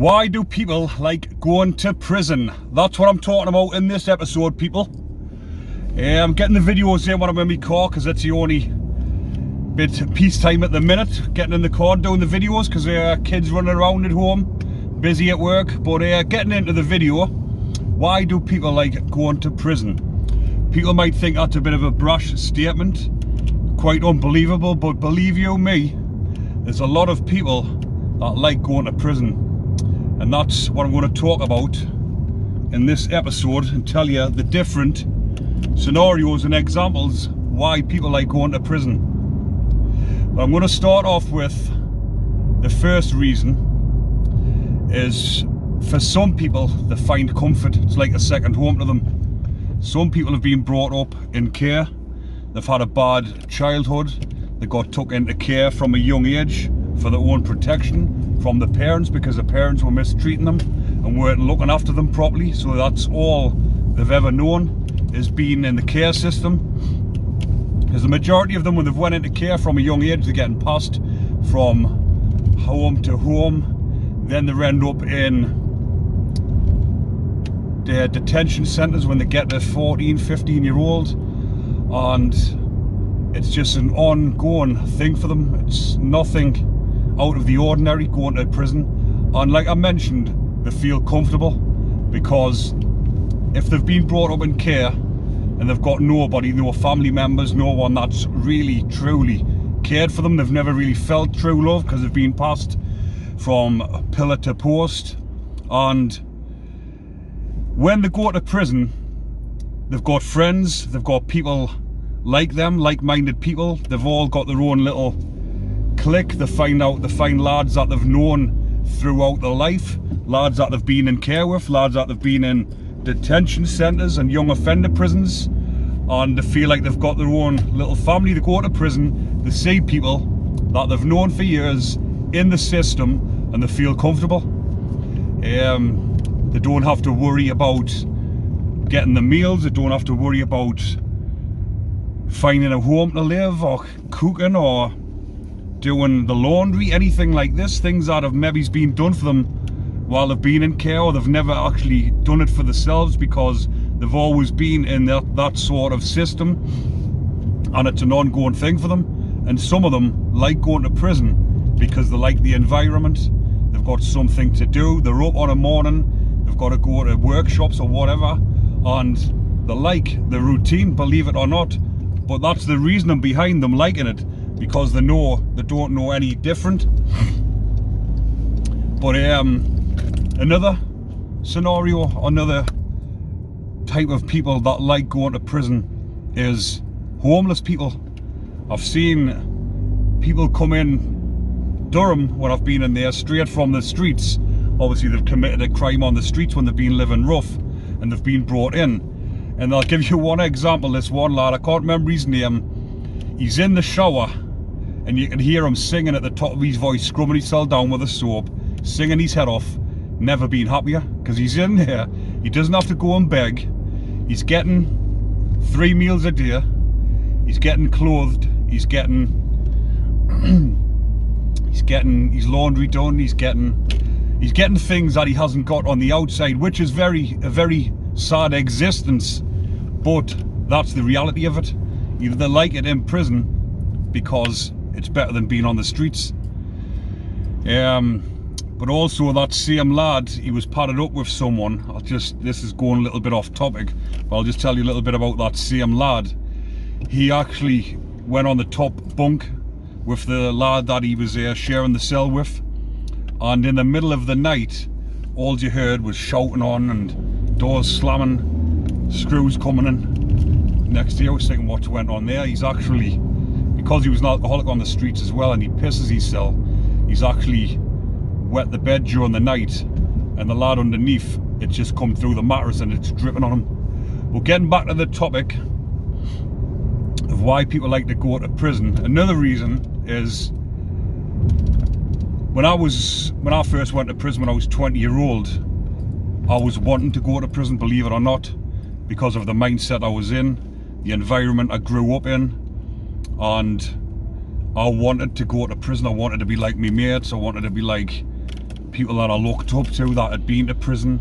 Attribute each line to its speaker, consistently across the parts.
Speaker 1: Why do people like going to prison? That's what I'm talking about in this episode, people. I'm getting the videos in when I'm in my car because it's the only bit of peacetime at the minute. Getting in the car doing the videos because there are kids running around at home, busy at work. But getting into the video, why do people like going to prison? People might think that's a bit of a brash statement, quite unbelievable, but believe you me, there's a lot of people that like going to prison. And that's what I'm going to talk about in this episode and tell you the different scenarios and examples why people like going to prison. But I'm going to start off with the first reason is for some people they find comfort. It's like a second home to them. Some people have been brought up in care. They've had a bad childhood. They got took into care from a young age for their own protection from the parents because the parents were mistreating them and weren't looking after them properly. So that's all they've ever known is being in the care system. Because the majority of them, when they've went into care from a young age, they're getting passed from home to home. Then they end up in their detention centres when they get to 14, 15-year-old, and it's just an ongoing thing for them. It's nothing out of the ordinary going to prison, and like I mentioned, they feel comfortable because if they've been brought up in care and they've got nobody, no family members, no one that's really truly cared for them, they've never really felt true love because they've been passed from pillar to post. And when they go to prison, they've got friends, they've got people like them, like-minded people. They've all got their own little clique. They find lads that they've known throughout their life, lads that they've been in care with, lads that they've been in detention centres and young offender prisons, and they feel like they've got their own little family. They go to prison, they see people that they've known for years in the system and they feel comfortable. They don't have to worry about getting the meals, they don't have to worry about finding a home to live or cooking or doing the laundry, anything like this. Things that have maybe been done for them while they've been in care, or they've never actually done it for themselves because they've always been in that sort of system, and it's an ongoing thing for them. And some of them like going to prison because they like the environment. They've got something to do, they're up on a morning, they've got to go to workshops or whatever, and they like the routine, believe it or not. But that's the reason behind them liking it, because they don't know any different. But another scenario, another type of people that like going to prison is homeless people. I've seen people come in Durham when I've been in there straight from the streets. Obviously they've committed a crime on the streets when they've been living rough and they've been brought in. And I'll give you one example. This one lad, I can't remember his name, he's in the shower and you can hear him singing at the top of his voice, scrubbing himself down with a soap, singing his head off. Never been happier because he's in there. He doesn't have to go and beg. He's getting 3 meals a day. He's getting clothed. He's getting his laundry done. He's getting things that he hasn't got on the outside, which is a very sad existence. But that's the reality of it. Either they like it in prison because it's better than being on the streets. But also that same lad, he was padded up with someone. This is going a little bit off topic, but I'll just tell you a little bit about that same lad. He actually went on the top bunk with the lad that he was sharing the cell with, and in the middle of the night, all you heard was shouting on and doors slamming, screws coming in. Next day I was thinking what went on there. He's actually, because he was an alcoholic on the streets as well and he pisses his cell, he's actually wet the bed during the night, and the lad underneath, it's just come through the mattress and it's dripping on him. But getting back to the topic of why people like to go to prison, another reason is when I first went to prison when I was 20-year-old, I was wanting to go to prison, believe it or not, because of the mindset I was in, the environment I grew up in, and I wanted to go to prison. I wanted to be like my mates. I wanted to be like people that I looked up to that had been to prison,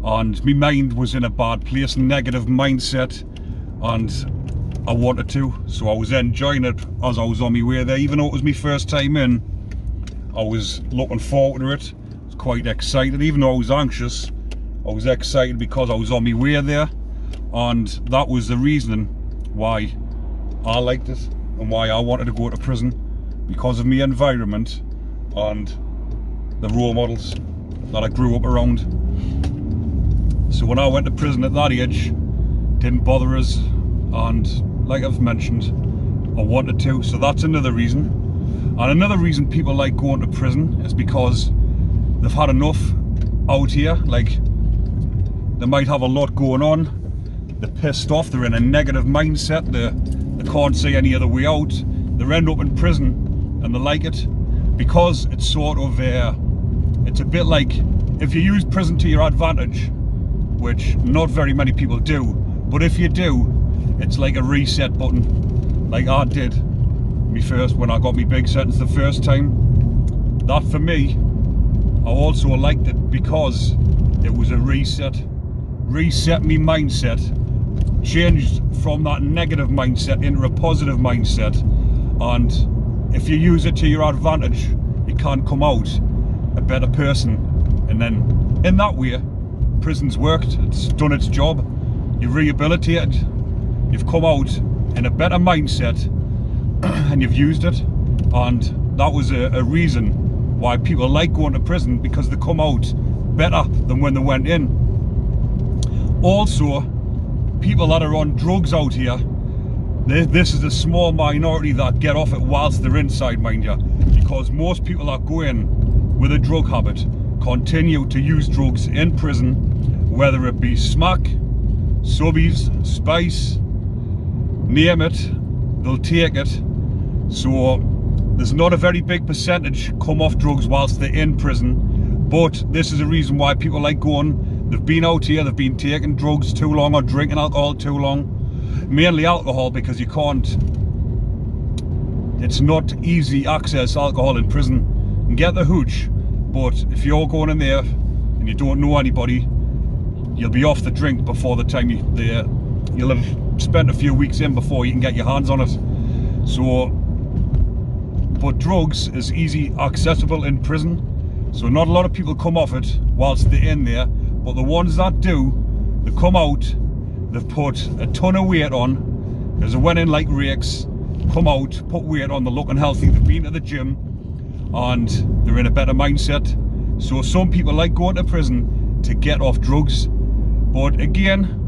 Speaker 1: and my mind was in a bad place, negative mindset, and I wanted to, so I was enjoying it as I was on my way there. Even though it was my first time in, I was looking forward to it. I was quite excited. Even though I was anxious, I was excited because I was on my way there, and that was the reason why I liked it and why I wanted to go to prison, because of my environment and the role models that I grew up around. So when I went to prison at that age, didn't bother us, and like I've mentioned, I wanted to. So that's another reason. And another reason people like going to prison is because they've had enough out here. Like, they might have a lot going on, they're pissed off, they're in a negative mindset, they can't see any other way out, they end up in prison and they like it because it's sort of it's a bit like, if you use prison to your advantage, which not very many people do, but if you do, it's like a reset button, like I did when I got my big sentence the first time. That for me, I also liked it because it was a reset me mindset, changed from that negative mindset into a positive mindset, and if you use it to your advantage, you can come out a better person. And then in that way, prison's worked, it's done its job, you've rehabilitated, you've come out in a better mindset and you've used it. And that was a reason why people like going to prison, because they come out better than when they went in. Also, people that are on drugs out here, this is a small minority that get off it whilst they're inside, mind you, because most people that go in with a drug habit continue to use drugs in prison, whether it be smack, subbies, spice, name it, they'll take it. So there's not a very big percentage come off drugs whilst they're in prison, but this is a reason why people like going. They've been out here, they've been taking drugs too long or drinking alcohol too long. Mainly alcohol, because you can't, it's not easy access alcohol in prison. You can get the hooch, but if you're going in there and you don't know anybody, you'll be off the drink before the time you'll have spent a few weeks in before you can get your hands on it. So, but drugs is easy accessible in prison, so not a lot of people come off it whilst they're in there. But the ones that do, they come out, they've put a ton of weight on, as they went in like rakes, come out, put weight on, they're looking healthy, they've been to the gym, and they're in a better mindset. So some people like going to prison to get off drugs. But again,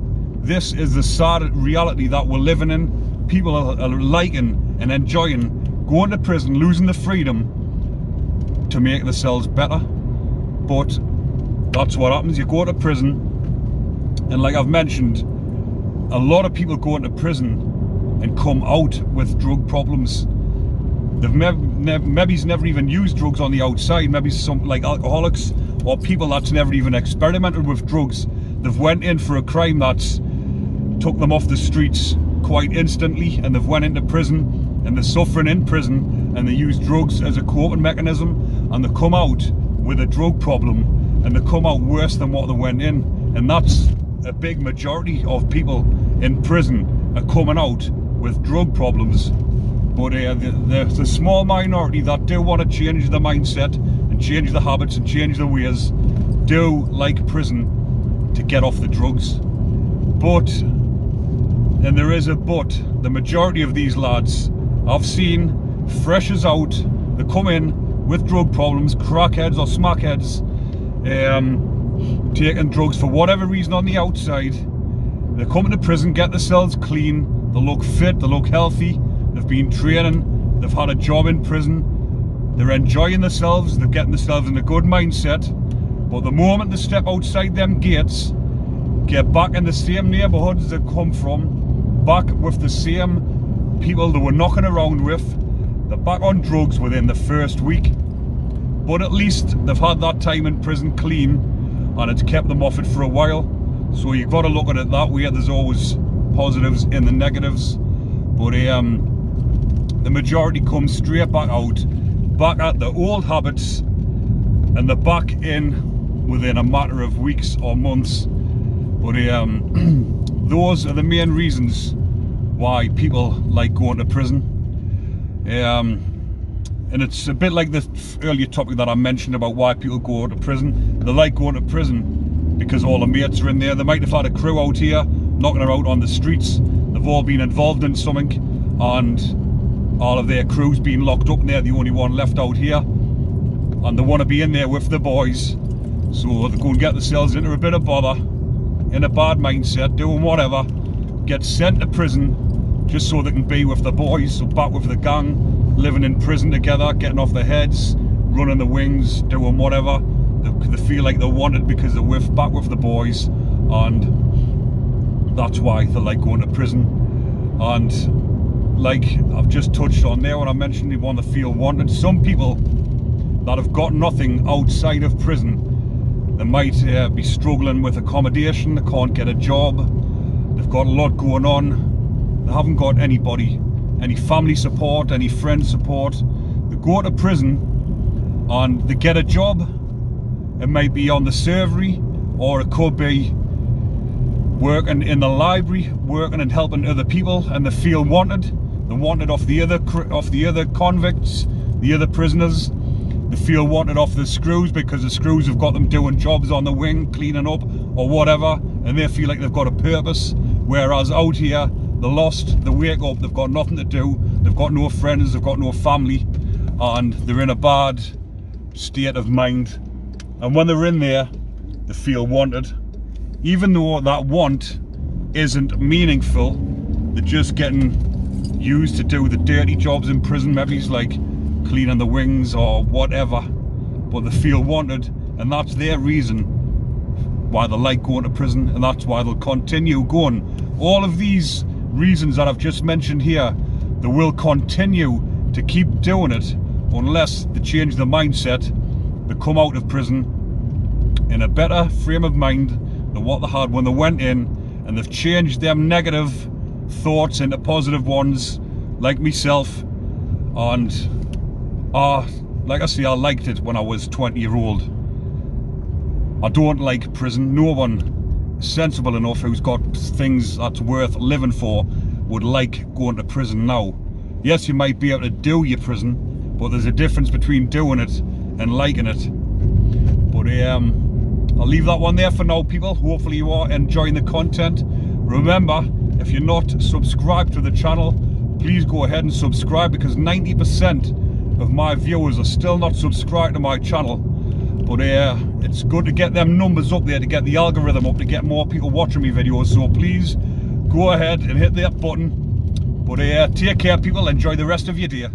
Speaker 1: this is the sad reality that we're living in. People are liking and enjoying going to prison, losing the freedom to make themselves better. But that's what happens. You go to prison, and like I've mentioned, a lot of people go into prison and come out with drug problems. They've maybe never even used drugs on the outside. Maybe some like alcoholics or people that's never even experimented with drugs. They've went in for a crime that's took them off the streets quite instantly, and they've went into prison and they're suffering in prison, and they use drugs as a coping mechanism, and they come out with a drug problem. And they come out worse than what they went in. And that's a big majority of people in prison are coming out with drug problems. But there's a small minority that do want to change the mindset and change the habits and change the ways, do like prison to get off the drugs. But, and there is a but, the majority of these lads I've seen fresh as out, they come in with drug problems, crackheads or smackheads, taking drugs for whatever reason on the outside. They come into prison, get themselves clean, they look fit, they look healthy, they've been training, they've had a job in prison, they're enjoying themselves, they're getting themselves in a good mindset. But the moment they step outside them gates, get back in the same neighbourhoods they come from, back with the same people they were knocking around with, they're back on drugs within the first week. But at least they've had that time in prison clean, and it's kept them off it for a while. So you've got to look at it that way. There's always positives in the negatives. But the majority comes straight back out, back at the old habits, and they're back in within a matter of weeks or months. But those are the main reasons why people like going to prison. And it's a bit like the earlier topic that I mentioned about why people go to prison. They like going to prison because all the mates are in there. They might have had a crew out here knocking around on the streets. They've all been involved in something, and all of their crew's been locked up, and they're the only one left out here. And they want to be in there with the boys, so they go and get themselves into a bit of bother, in a bad mindset, doing whatever, get sent to prison just so they can be with the boys, so back with the gang, living in prison together, getting off their heads, running the wings, doing whatever. They feel like they're wanted because they're back with the boys, and that's why they like going to prison. And like I've just touched on there when I mentioned they want to feel wanted, some people that have got nothing outside of prison, they might be struggling with accommodation, they can't get a job, they've got a lot going on, they haven't got anybody, any family support, any friend support. They go to prison and they get a job. It might be on the servery, or it could be working in the library, working and helping other people, and they feel wanted. They're wanted off the other convicts, the other prisoners. They feel wanted off the screws because the screws have got them doing jobs on the wing, cleaning up or whatever, and they feel like they've got a purpose. Whereas out here, they're lost, they wake up, they've got nothing to do, they've got no friends, they've got no family, and they're in a bad state of mind. And when they're in there, they feel wanted. Even though that want isn't meaningful, they're just getting used to do the dirty jobs in prison. Maybe it's like cleaning the wings or whatever, but they feel wanted, and that's their reason why they like going to prison, and that's why they'll continue going. All of these reasons that I've just mentioned here, they will continue to keep doing it unless they change their mindset. They come out of prison in a better frame of mind than what they had when they went in, and they've changed them negative thoughts into positive ones, like myself. And like I say, I liked it when I was 20-year-old. I don't like prison. No one sensible enough who's got things that's worth living for would like going to prison now. Yes, you might be able to do your prison, but there's a difference between doing it and liking it. But I'll leave that one there for now, people. Hopefully you are enjoying the content. Remember, if you're not subscribed to the channel, please go ahead and subscribe, because 90% of my viewers are still not subscribed to my channel. But it's good to get them numbers up there, to get the algorithm up, to get more people watching my videos. So please go ahead and hit that button. But take care, people. Enjoy the rest of your day.